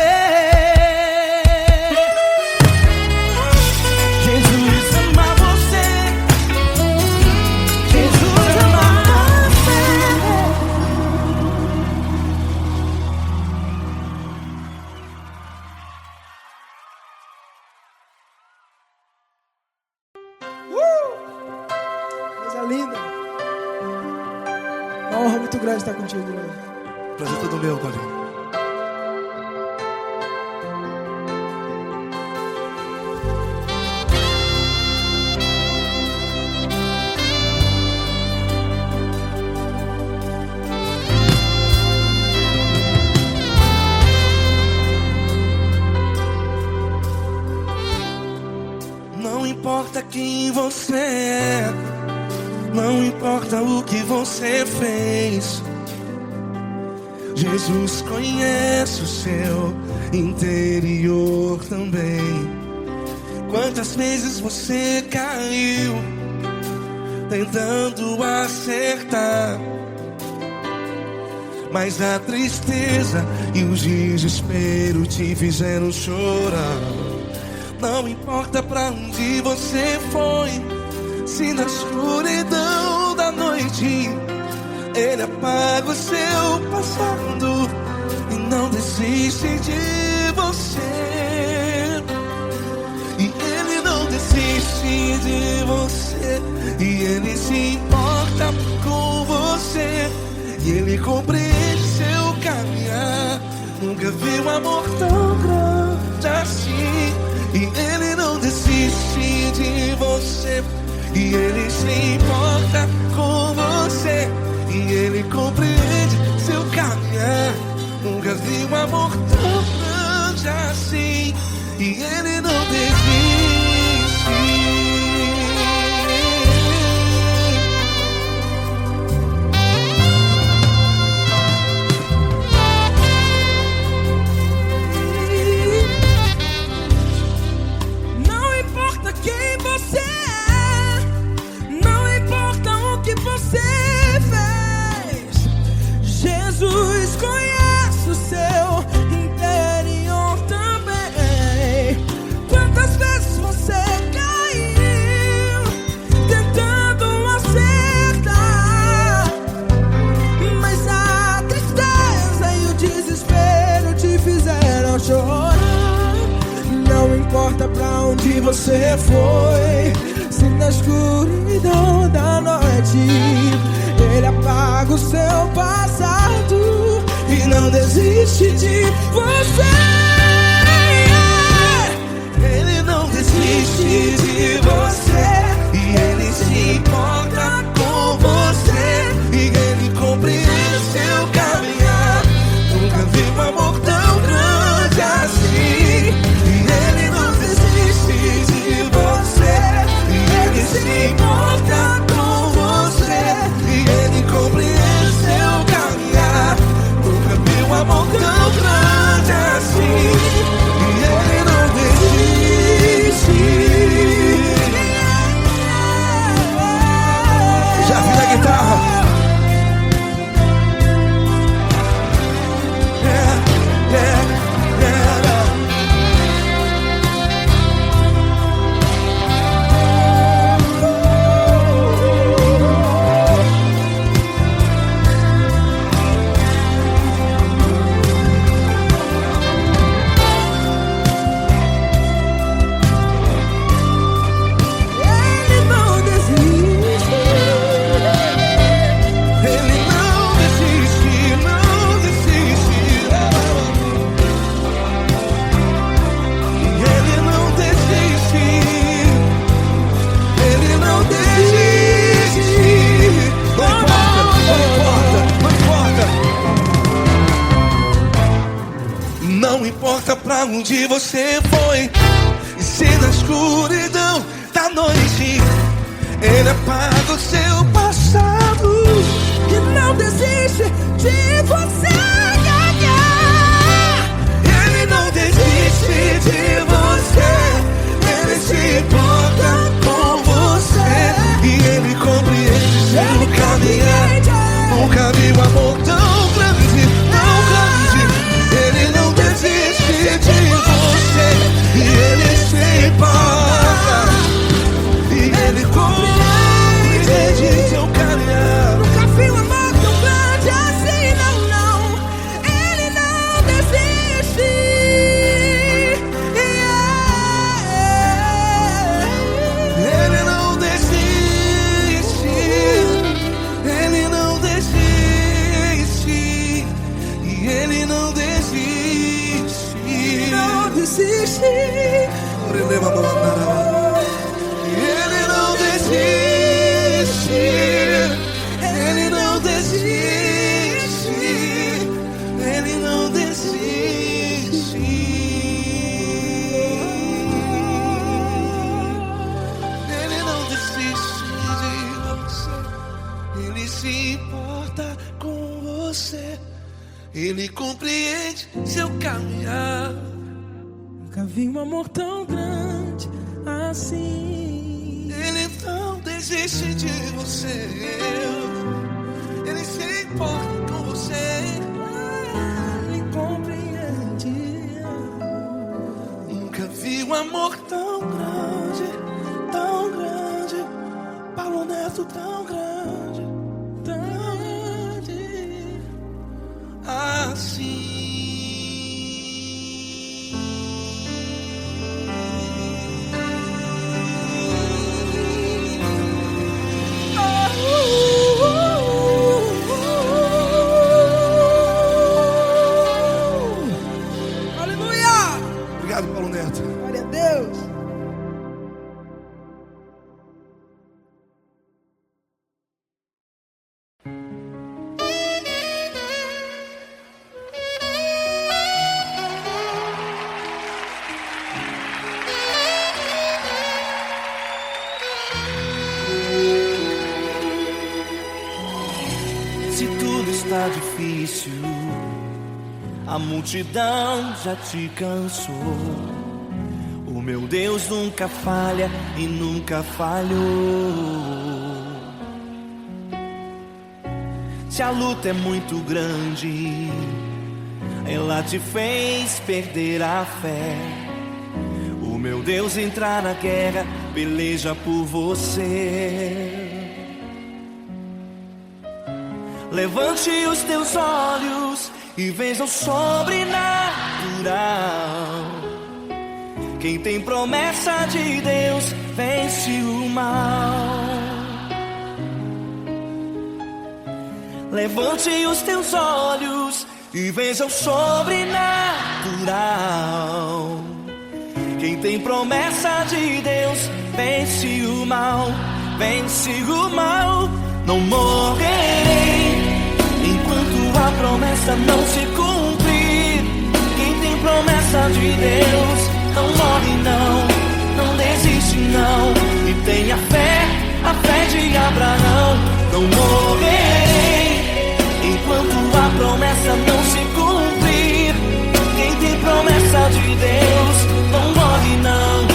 Coisa linda. honra muito grande estar contigo hoje. Prazer todo meu, Paulinho. Não importa quem você é, não importa o que você fez, Jesus conhece o seu interior também. Quantas vezes você caiu tentando acertar, mas a tristeza e o desespero te fizeram chorar. Não importa pra onde você foi, se na escuridão da noite Ele apaga o seu passado e não desiste de você. E Ele não desiste de você, e Ele se importa com você, e Ele compreende seu caminhar. Nunca vi um amor tão grande assim. E Ele não desiste de você, e Ele se importa com você, e Ele compreende seu caminhar. Nunca vi um amor tão grande assim. E Ele não desiste. Jesus conhece o seu interior também. Quantas vezes você caiu tentando acertar, mas a tristeza e o desespero te fizeram chorar. Não importa pra onde você foi, se na escuridão da noite Ele apaga o seu passado e não desiste de você. Ele não desiste de você, e Ele se importa com você, e Ele compreende seu caminhar. Nunca vi um amor tão grande assim. E Ele não desiste de você, e Ele se importa com você, e Ele compreende seu caminhar. Nunca vi um amor tão grande assim. E Ele não desiste. Já vi na guitarra. Não importa pra onde você foi, e se na escuridão da noite Ele apaga o seu passado E não desiste de você. Ele não desiste de você, Ele se importa com você, e Ele compreende seu caminhar. Nunca vi um amor tão grande, tão grande. Ele não desiste de você, e Ele se importa, e Ele compreende seu caminhar. Nunca vi um amor tão grande assim, não, não. Ele não desiste. Ele compreende seu caminhar. Nunca vi um amor tão grande assim. Ele não desiste de você. Ele se importa com você. Ele compreende. Nunca vi um amor tão grande, tão grande. Paulo Neto tão grande, tão grande assim. Aleluia! Obrigado, Paulo Neto. Glória a Deus. Se tudo está difícil, a multidão já te cansou. O meu Deus nunca falha e nunca falhou. Se a luta é muito grande, ela te fez perder a fé. O meu Deus entrar na guerra, peleja por você. Levante os teus olhos e veja o sobrenatural. Quem tem promessa de Deus vence o mal. Levante os teus olhos e veja o sobrenatural. Quem tem promessa de Deus vence o mal, vence o mal. Não morrerei enquanto a promessa não se cumprir. Quem tem promessa de Deus não morre não, não desiste não. E tenha fé, a fé de Abraão. Não morrerei enquanto a promessa não se cumprir. Quem tem promessa de Deus não morre não,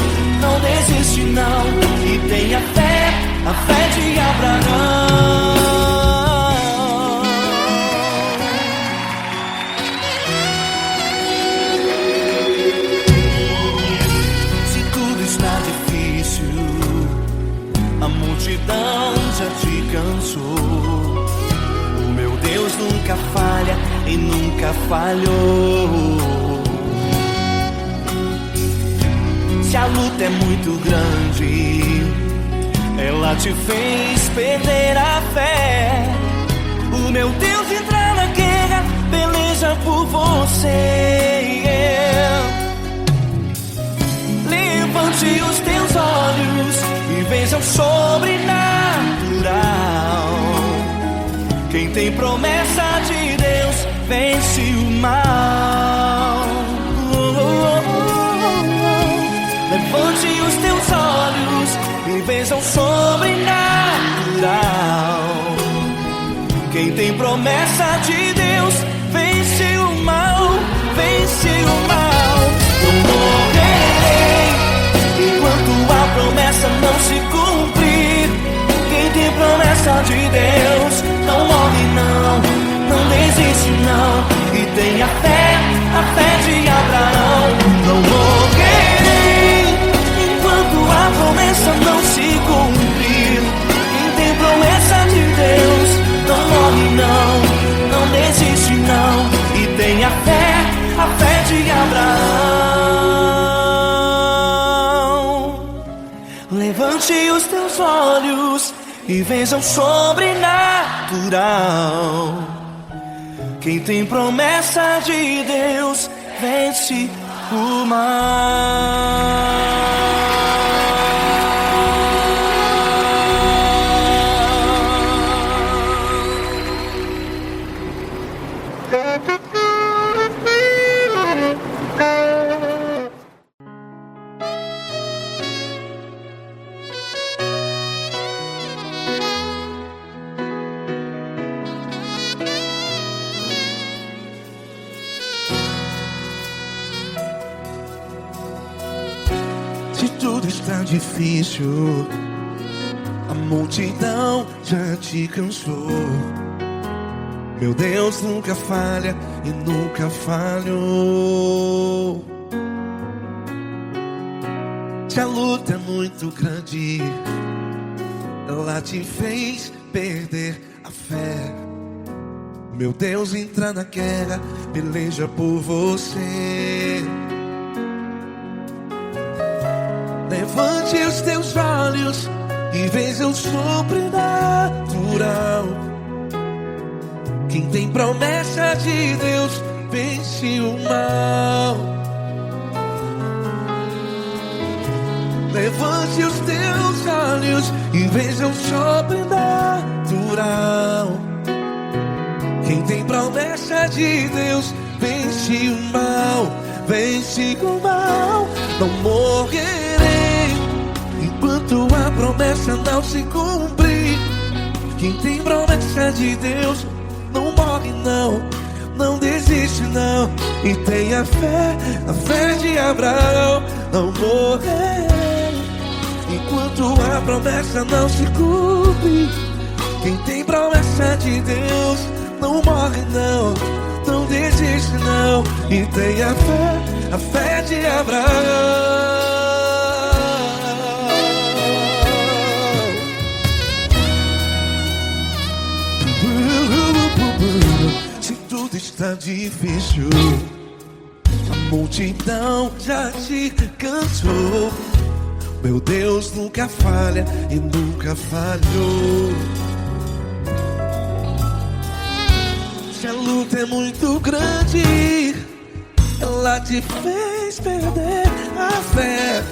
não desiste não. E tenha fé, a fé de Abraão. Se tudo está difícil, a multidão já te cansou. O meu Deus nunca falha e nunca falhou. Se a luta é muito grande, ela te fez perder a fé. O meu Deus entrar na guerra, peleja por você. Levante os teus olhos e veja o sobrenatural. Quem tem promessa de Deus vence o mal. Levante os teus olhos e veja o sobrenatural. Quem tem promessa de Deus vence o mal, vence o mal. Não morrerei enquanto a promessa não se cumprir. Quem tem promessa de Deus não morre não, não desiste não. E tenha fé, a fé de Abraão. Não morrerei enquanto a promessa não se cumprir. Quem tem promessa de Deus não morre não, não desiste não. E tenha fé, a fé de Abraão. Levante os teus olhos e veja o sobrenatural. Quem tem promessa de Deus vence o mal. difícil, a multidão já te cansou. Meu Deus nunca falha e nunca falhou. Se a luta é muito grande, ela te fez perder a fé. Meu Deus entra na guerra, peleja por você. Levante os teus olhos e veja o sobrenatural. Quem tem promessa de Deus vence o mal. Levante os teus olhos e veja o sobrenatural. Quem tem promessa de Deus vence o mal. Vence o mal. Não morrerei enquanto a promessa não se cumprir. Quem tem promessa de Deus não morre não, não desiste não. E tenha fé, a fé de Abraão. Não morrerei enquanto a promessa não se cumpre. Quem tem promessa de Deus não morre não, não desiste não. E tenha fé, a fé de Abraão. Se tudo está difícil, a multidão já te cansou. Meu Deus nunca falha e nunca falhou. Se a luta é muito grande, ela te fez perder a fé.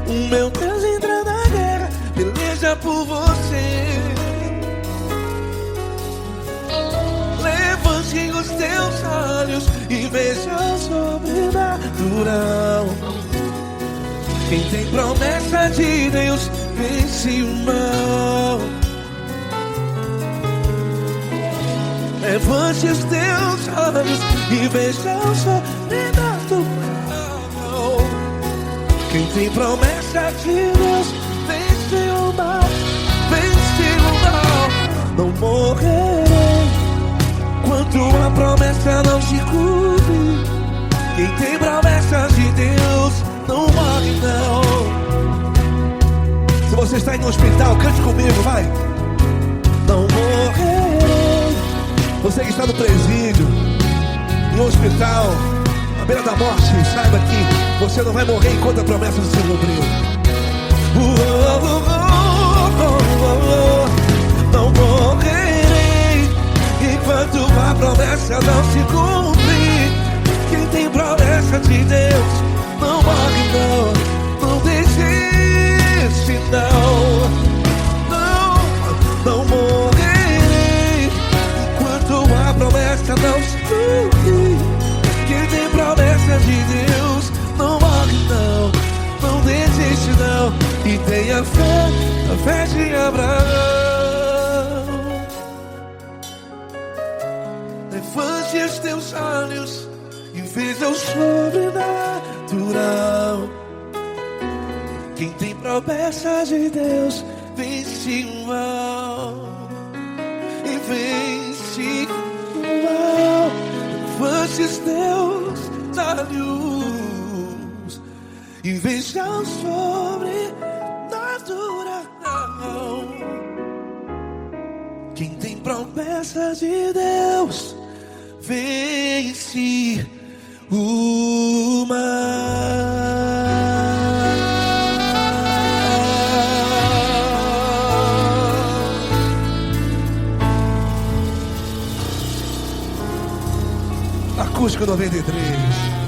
O meu Deus entra na guerra, peleja por você. Levante os teus olhos e veja o sobrenatural. Quem tem promessa de Deus vence o mal. Levante os teus olhos e veja o sobrenatural. Quem tem promessa de Deus vence o mal. Vence o mal. Não morrerei enquanto a promessa não se cumpre. Quem tem promessa de Deus não morre não. Se você está aí no hospital, cante comigo, vai. Não morrerei. Você que está no presídio, no hospital, à beira da morte, saiba que você não vai morrer enquanto a promessa não se cumpriu. Não morrerei enquanto a promessa não se cumprir. Quem tem promessa de Deus não morre não, não desiste não. Não morrerei enquanto a promessa não se cumprir. Quem tem promessa de Deus não morre não, não desiste não. E tenha fé, a fé de Abraão. Levante os teus olhos e veja o sobrenatural. Quem tem promessa de Deus vence o mal. E vence o mal. Levante os teus olhos e veja o sobrenatural. Quem tem promessa de Deus vence o mal. Acústico 93.